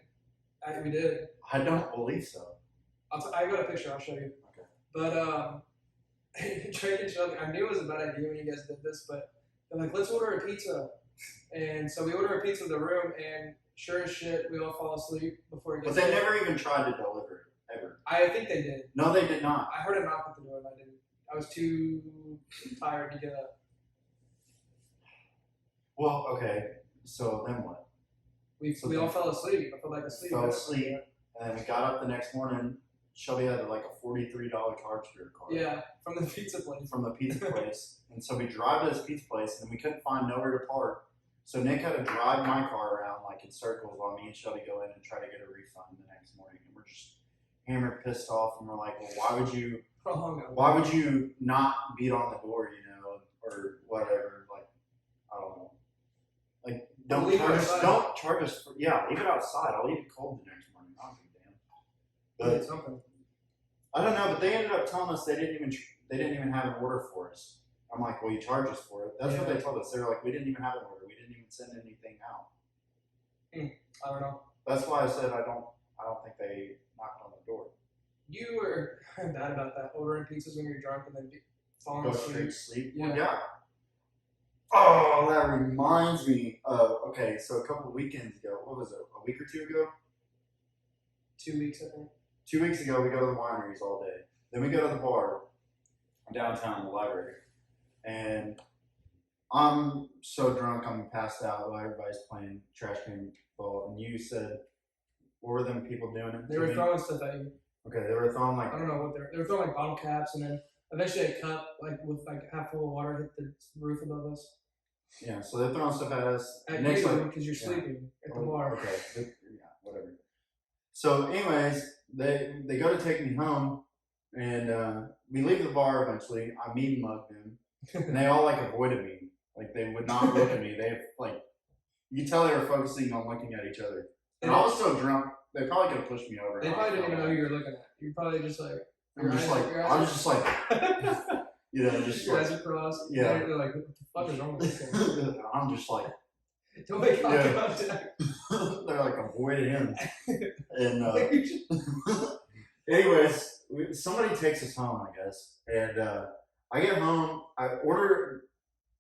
we did. I don't believe so. I got a picture. I'll show you. Okay. But Drake and Shelby, I knew it was a bad idea when you guys did this, but they're like, let's order a pizza. And so we order a pizza in the room, and sure as shit, we all fall asleep before it gets. But they never even tried to deliver it, ever. I think they did. No, they did not. I heard a knock at the door, and I didn't. I was too tired to get up. Well, okay. So then what? We all fell asleep. I felt like asleep. Fell asleep, and then we got up the next morning. Shelby had like a $43 charge to her car. Yeah, from the pizza place. From the pizza place. And so we drive to this pizza place, and we couldn't find nowhere to park. So Nick had to drive my car around like in circles while me and Shelby go in and try to get a refund the next morning. And we're just hammered, pissed off, and we're like, well, why would you not beat on the door, or whatever? Like, I don't know. Like, don't charge us. Leave it outside. I'll leave it cold the next morning. I don't give a damn. But something. I don't know. But they ended up telling us they didn't even have an order for us. I'm like, well, you charge us for it. That's what they told us. They were like, we didn't even have an order. We didn't even send anything out. I don't know. That's why I said I don't think they knocked on the door. You were bad about that, ordering pizzas when you're drunk and then falling asleep. Straight to sleep. Yeah. Yeah. Oh, that reminds me of, okay, so a couple weekends ago, what was it, a week or two ago? 2 weeks, I think. 2 weeks ago, we go to the wineries all day. Then we go to the bar downtown in the library. And I'm so drunk, I'm passed out while everybody's playing trash can ball. And you said, what were them people doing? They were throwing stuff at you. Okay, they were throwing like... I don't know what they were throwing like bottle caps, and then eventually a cup with like half full of water hit the roof above us. Yeah, so they're throwing stuff at us. At you, because you're sleeping at the bar. Okay, yeah, whatever. So anyways, they go to take me home, and we leave the bar eventually. I mean mug them, and they all like avoided me. Like they would not look at me. They like, you could tell they were focusing on looking at each other. And I was so drunk, they probably could have pushed me over. They probably didn't even know who you were looking at. You're probably just like. I was just like, just your eyes are crossed. Yeah. They're like, what the fuck is wrong with this guy? I'm just like, don't make eye contact. They're like avoiding him. And anyways, somebody takes us home, I guess. And I get home.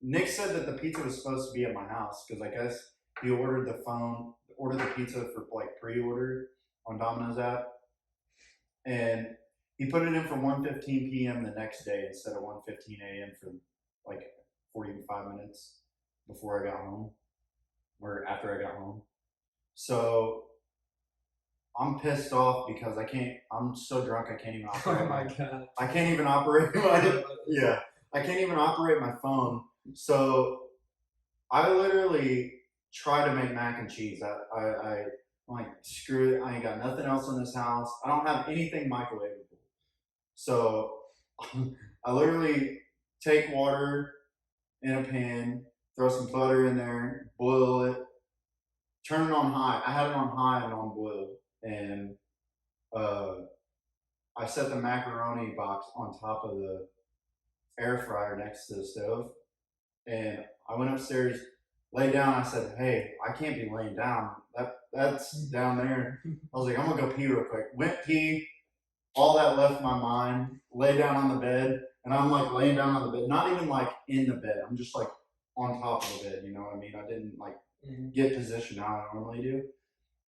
Nick said that the pizza was supposed to be at my house because I guess he ordered the pizza for like pre-order on Domino's app. And he put it in for 1:15 p.m. the next day instead of 1:15 a.m. for like 45 minutes before I got home, or after I got home. So I'm pissed off because I'm so drunk I can't even operate. Oh my god. I can't even operate I can't even operate my phone. So I literally try to make mac and cheese. I'm like, screw it, I ain't got nothing else in this house. I don't have anything microwavable. So I literally take water in a pan, throw some butter in there, boil it, turn it on high. I had it on high and on boil. And I set the macaroni box on top of the air fryer next to the stove. And I went upstairs, laid down. I said, hey, I can't be laying down. That that's down there. I was like, I'm gonna go pee real quick. Went pee. All that left my mind. Lay down on the bed, and I'm like laying down on the bed, not even like in the bed. I'm just like on top of the bed. You know what I mean? I didn't like get positioned how I normally do,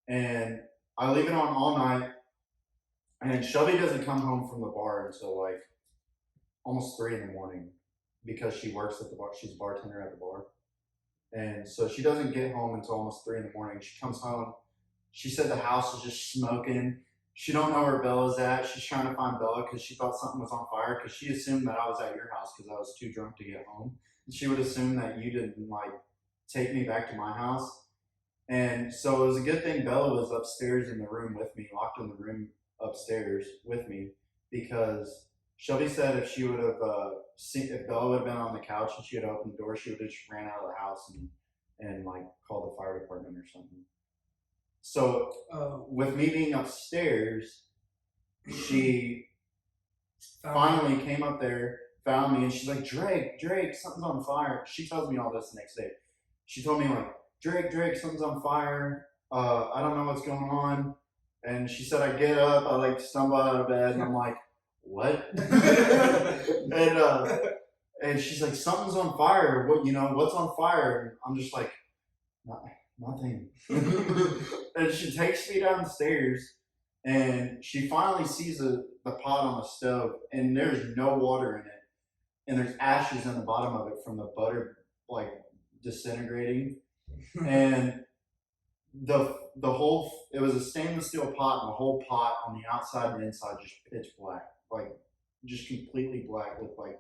and I leave it on all night. And Shelby doesn't come home from the bar until like almost 3 in the morning because she works at the bar. She's a bartender at the bar. And so she doesn't get home until almost 3 in the morning. She comes home. She said the house is just smoking. She don't know where Bella's at. She's trying to find Bella because she thought something was on fire because she assumed that I was at your house because I was too drunk to get home. And she would assume that you didn't like take me back to my house. And so it was a good thing Bella was upstairs in the room with me, locked in the room upstairs with me, because Shelby said if she would have if Bella would have been on the couch and she had opened the door, she would have just ran out of the house and like called the fire department or something. So with me being upstairs, she finally came up there, found me, and she's like, Drake, something's on fire. She tells me all this the next day. She told me like, Drake, something's on fire. I don't know what's going on. And she said, I get up, I like stumble out of bed, and I'm like, what? and she's like, something's on fire. What's on fire? And I'm just like, nothing. And she takes me downstairs, and she finally sees the pot on the stove, and there's no water in it, and there's ashes in the bottom of it from the butter like disintegrating, and the whole, it was a stainless steel pot, and the whole pot on the outside and inside just pitch black, like just completely black with like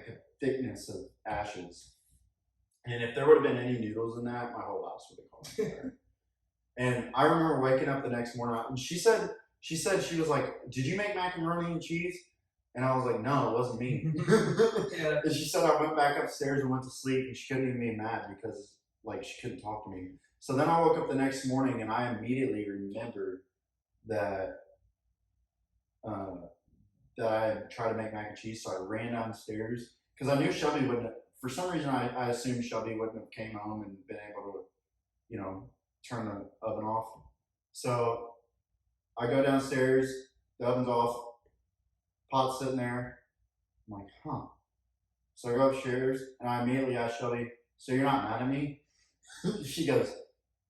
a thickness of ashes. And if there would have been any noodles in that, my whole house would have caught on fire. And I remember waking up the next morning, and she said she was like, "Did you make macaroni and cheese?" And I was like, "No, it wasn't me." Yeah. And she said I went back upstairs and went to sleep, and she couldn't even be mad because like she couldn't talk to me. So then I woke up the next morning, and I immediately remembered that that I had tried to make mac and cheese. So I ran downstairs because I knew Shelby wouldn't. For some reason, I assumed Shelby wouldn't have came home and been able to, turn the oven off. So I go downstairs, the oven's off, pot's sitting there. I'm like, huh. So I go upstairs, and I immediately ask Shelby, so you're not mad at me? She goes,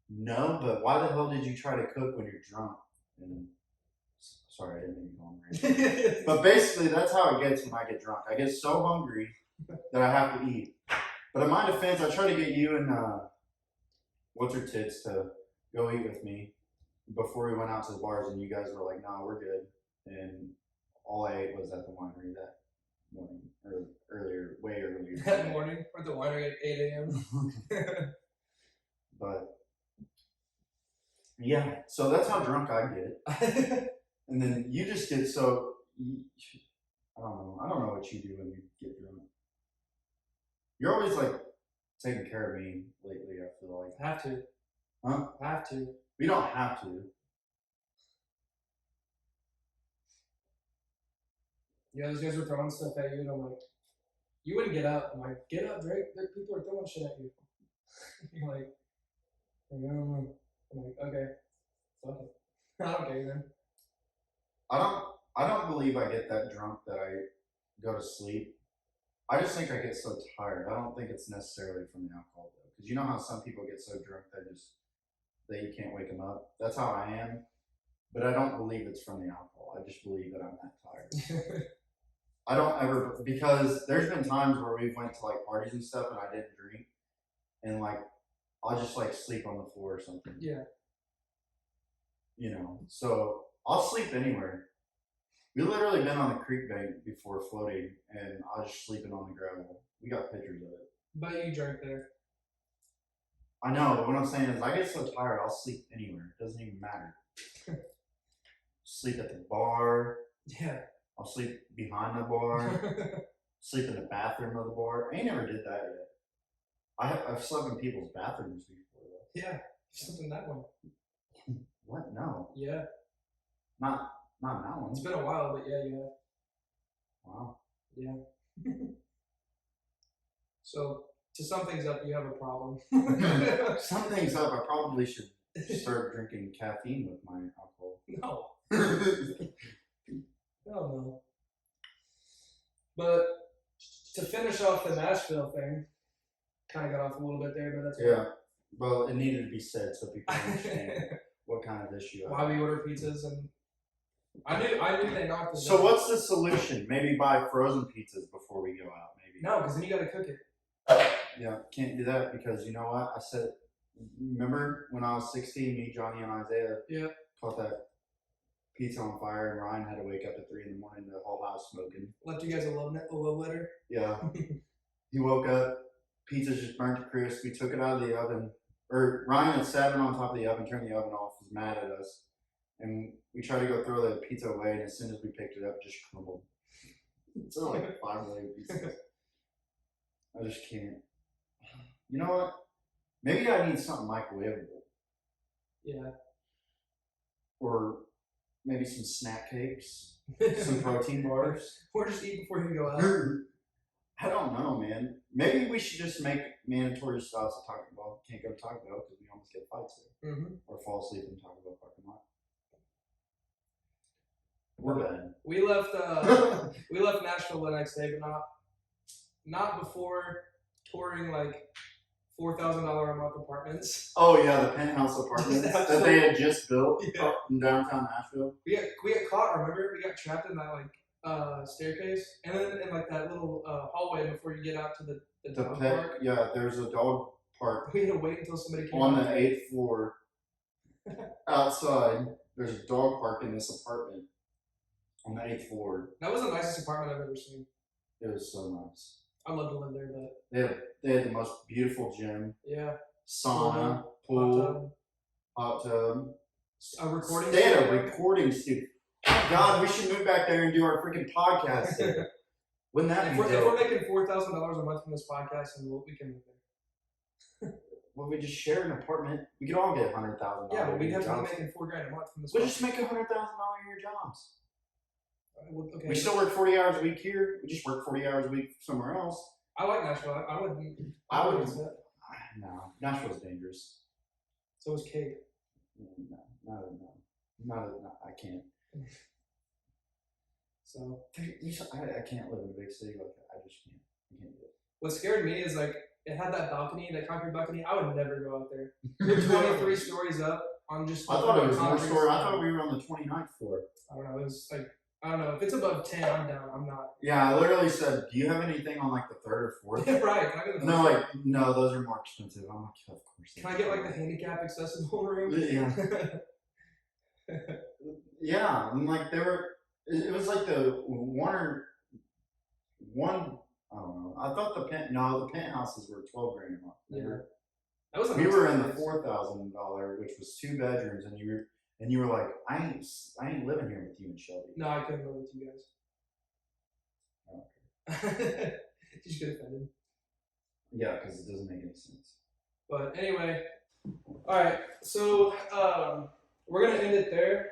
no, but why the hell did you try to cook when you're drunk? And sorry, I didn't mean to go on right. But basically, that's how it gets when I get drunk. I get so hungry that I have to eat. But in my defense, I try to get you and what's her tits to go eat with me before we went out to the bars, and you guys were like, "No, we're good." And all I ate was at the winery that morning, or way earlier. That morning, or the winery at 8 a.m. But yeah, so that's how drunk I get. And then you just get so. I don't know what you do when you get drunk. You're always like taking care of me lately, I feel like. Have to. Huh? Have to. We don't have to. Yeah, those guys were throwing stuff at you, and I'm like, you wouldn't get up. I'm like, get up, Drake. People are throwing shit at you. You're like, I don't know. I'm like, okay. Fuck it. Okay, then. I don't believe I get that drunk that I go to sleep. I just think I get so tired. I don't think it's necessarily from the alcohol, though. Because you know how some people get so drunk that you can't wake them up? That's how I am. But I don't believe it's from the alcohol. I just believe that I'm that tired. I don't ever, because there's been times where we've went to like parties and stuff and I didn't drink. And like, I'll just like sleep on the floor or something. Yeah. So I'll sleep anywhere. We literally been on the creek bank before floating, and I was just sleeping on the gravel. We got pictures of it. But you drank there. I know, but what I'm saying is I get so tired, I'll sleep anywhere. It doesn't even matter. Sleep at the bar. Yeah. I'll sleep behind the bar. Sleep in the bathroom of the bar. I ain't never did that yet. I've slept in people's bathrooms before, though. Yeah. Something that one. What? No. Yeah. Not that one. It's been a while, but yeah, you have. Wow. Yeah. So, to sum things up, you have a problem. Sum things up, I probably should start drinking caffeine with my alcohol. No. No. But to finish off the Nashville thing, kind of got off a little bit there, but that's yeah. Well, it needed to be said so people understand what kind of issue. Why we order pizzas, and I knew they knocked us. So what's the solution? Maybe buy frozen pizzas before we go out. Maybe. No, because then you got to cook it. Yeah, can't do that because you know what? I said, remember when I was 16, me, Johnny, and Isaiah caught that pizza on fire, and Ryan had to wake up at 3 a.m. the whole house smoking. Left you guys a love letter? Yeah. He woke up, pizza's just burnt to crisp. We took it out of the oven. Or Ryan had sat it on top of the oven, turned the oven off, was mad at us. And we tried to go throw the pizza away, and as soon as we picked it up, it just crumbled. It's like 5 million pieces. I just can't. You know what? Maybe I need something microwavable. Yeah. Or maybe some snack cakes, some protein bars. Or just eat before you go out. I don't know, man. Maybe we should just make mandatory stops at Taco Bell. Can't go to Taco Bell because we almost get fights there. Or fall asleep in Taco Bell parking lot. We're bad. We left Nashville the next day, but not before touring like $4,000 a month apartments. Oh yeah, the penthouse apartments that they had just built in downtown Nashville. We got caught. Remember, we got trapped in that like staircase, and then in like that little hallway before you get out to the dog park. Yeah, there's a dog park. We had to wait until somebody came on the 8th floor. Outside, there's a dog park in this apartment on the 8th floor. That was the nicest apartment I've ever seen. It was so nice. I'd love to live there, but they had the most beautiful gym. Yeah. Sauna, pool, hot tub. A recording. They had a recording studio. God, we should move back there and do our freaking podcast there. Wouldn't that be dope? If we're making $4,000 a month from this podcast, then we can move there. Well, we just share an apartment. We could all get $100,000. Yeah, but we'd have to be making $4,000 a month from this. We'll just make $100,000 a year jobs. Okay. We still work 40 hours a week here. We just work 40 hours a week somewhere else. I like Nashville. I would. No, Nashville's dangerous. So is Cape. No, I can't. So I can't live in a big city like that. I just can't. I can't do it. What scared me is like it had that balcony, that concrete balcony. I would never go out there. You're 23 stories up on just. I thought it was more story. I thought we were on the 29th floor. I don't know. It was like. I don't know. If it's above 10, I'm down. I'm not. Yeah, I literally said, "Do you have anything on like the 3rd or 4th?" Right. Can I get no, those are more expensive. I'm like, of course. Can I get like the handicap accessible room? Yeah. Yeah, and like they were. It was like the one. I don't know. I thought the penthouses were $12,000 a month. Yeah. That was. We were in the $4,000, which was 2 bedrooms, and you were like, I ain't living here with you and Shelby. No, I couldn't live with you guys. Okay. Did you get offended? Yeah, because it doesn't make any sense. But anyway, all right. So we're gonna end it there.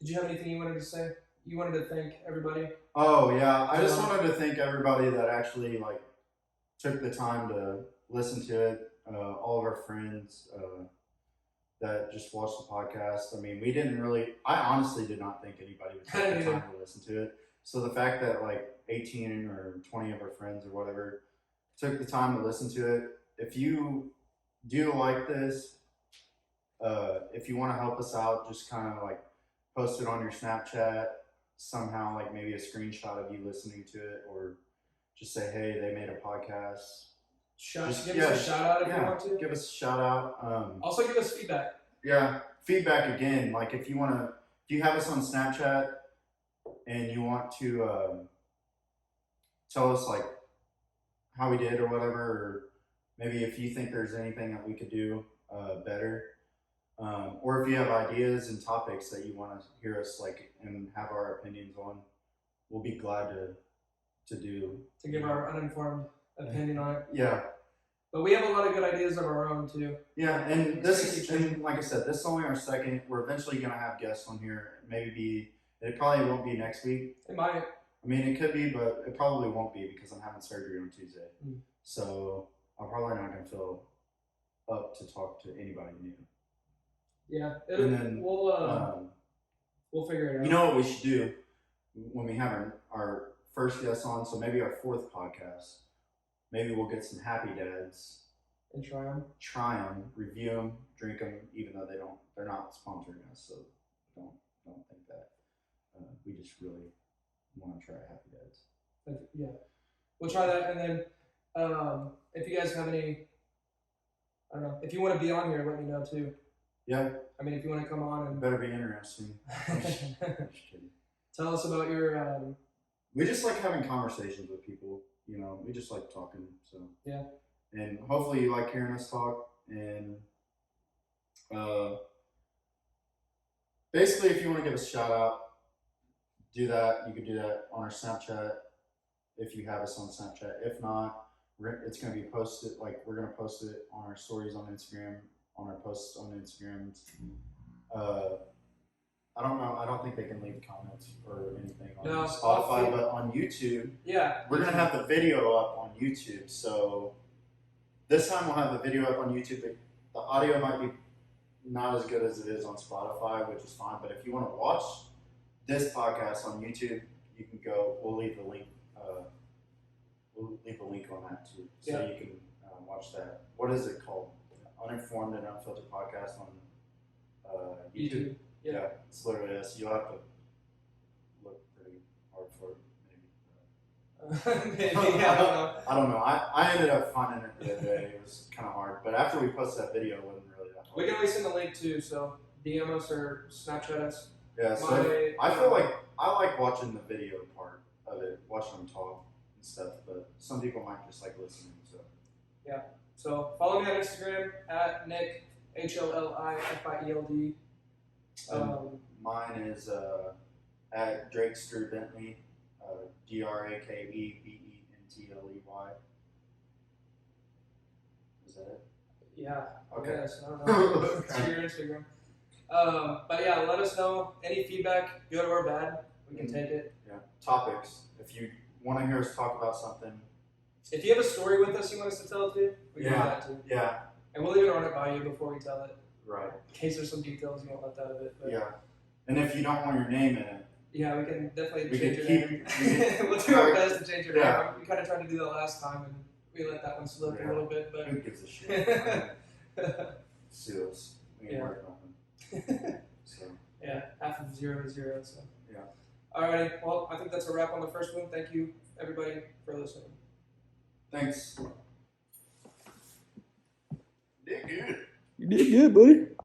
Did you have anything you wanted to say? You wanted to thank everybody? Oh yeah, I just wanted to thank everybody that actually like took the time to listen to it. All of our friends. That just watched the podcast. I mean, I honestly did not think anybody would take the time to listen to it. So the fact that like 18 or 20 of our friends or whatever took the time to listen to it. If you do like this, if you want to help us out, just kind of like post it on your Snapchat somehow, like maybe a screenshot of you listening to it, or just say, hey, they made a podcast. Give us a shout out if you want to. Give us a shout out. Also give us feedback. Yeah, feedback again. Like if you have us on Snapchat and you want to tell us like how we did or whatever, or maybe if you think there's anything that we could do better, or if you have ideas and topics that you want to hear us like and have our opinions on, we'll be glad to give our uninformed opinion on it. Yeah. But we have a lot of good ideas of our own too. Yeah, and like I said, this is only our second. We're eventually gonna have guests on here. It probably won't be next week. It might. I mean, it could be, but it probably won't be because I'm having surgery on Tuesday. So I'm probably not gonna feel up to talk to anybody new. Yeah. And then, We'll figure it out. you know what we should do when we have our first guest on? So maybe our fourth podcast. Maybe we'll get some happy dads. And try them. Review them, drink them, even though they're not sponsoring us. So don't think that. We just really want to try happy dads. Yeah, we'll try that, and then if you guys have any, I don't know, if you want to be on here, let me know too. Yeah. I mean, if you want to come on and better be interesting. I'm just kidding. Tell us about your. We just like having conversations with people. You know, we just like talking. So yeah. And hopefully you like hearing us talk. And basically, if you want to give us a shout out, do that. You can do that on our Snapchat if you have us on Snapchat. If not, it's going to be posted. Like, we're going to post it on our stories on Instagram, on our posts on Instagram. I don't know. I don't think they can leave comments or anything on Spotify, but on YouTube, we're going to have the video up on YouTube. So this time we'll have the video up on YouTube. The audio might be not as good as it is on Spotify, which is fine. But if you want to watch this podcast on YouTube, you can go. We'll leave the link. We'll leave a link on that too, so you can watch that. What is it called? Uninformed and Unfiltered podcast on YouTube. Yeah, it's literally this. You'll have to look pretty hard for it, maybe. Maybe, I don't know. I ended up finding it the other day. It was kind of hard, but after we posted that video, it wasn't really that hard. We can always send the link too, so DM us or Snapchat us. Yeah, so I feel like I like watching the video part of it, watching them talk and stuff, but some people might just like listening. So yeah. So follow me on Instagram at Nick HLLIFIELD. Mine is at Drakester Bentley, DRAKEBENTLEY. Is that it? Yeah. Okay. Yes, I don't know. It's your Instagram. But yeah, let us know any feedback, good or bad. We can take it. Yeah. Topics. If you want to hear us talk about something. If you have a story with us you want us to tell too, we can do that too. Yeah. And we'll even run it by you before we tell it. Right. In case there's some details you won't let out of it. But yeah. And if you don't want your name in it. Yeah, we can definitely change your name. We'll do our best to change your name. We kind of tried to do that last time and we let that one slip a little bit. But who gives a shit? Sue us. We ain't working on them. So. Yeah, half of 0 is 0. So. Yeah. Alrighty. Well, I think that's a wrap on the first one. Thank you, everybody, for listening. Thanks. You did good. You did good, buddy.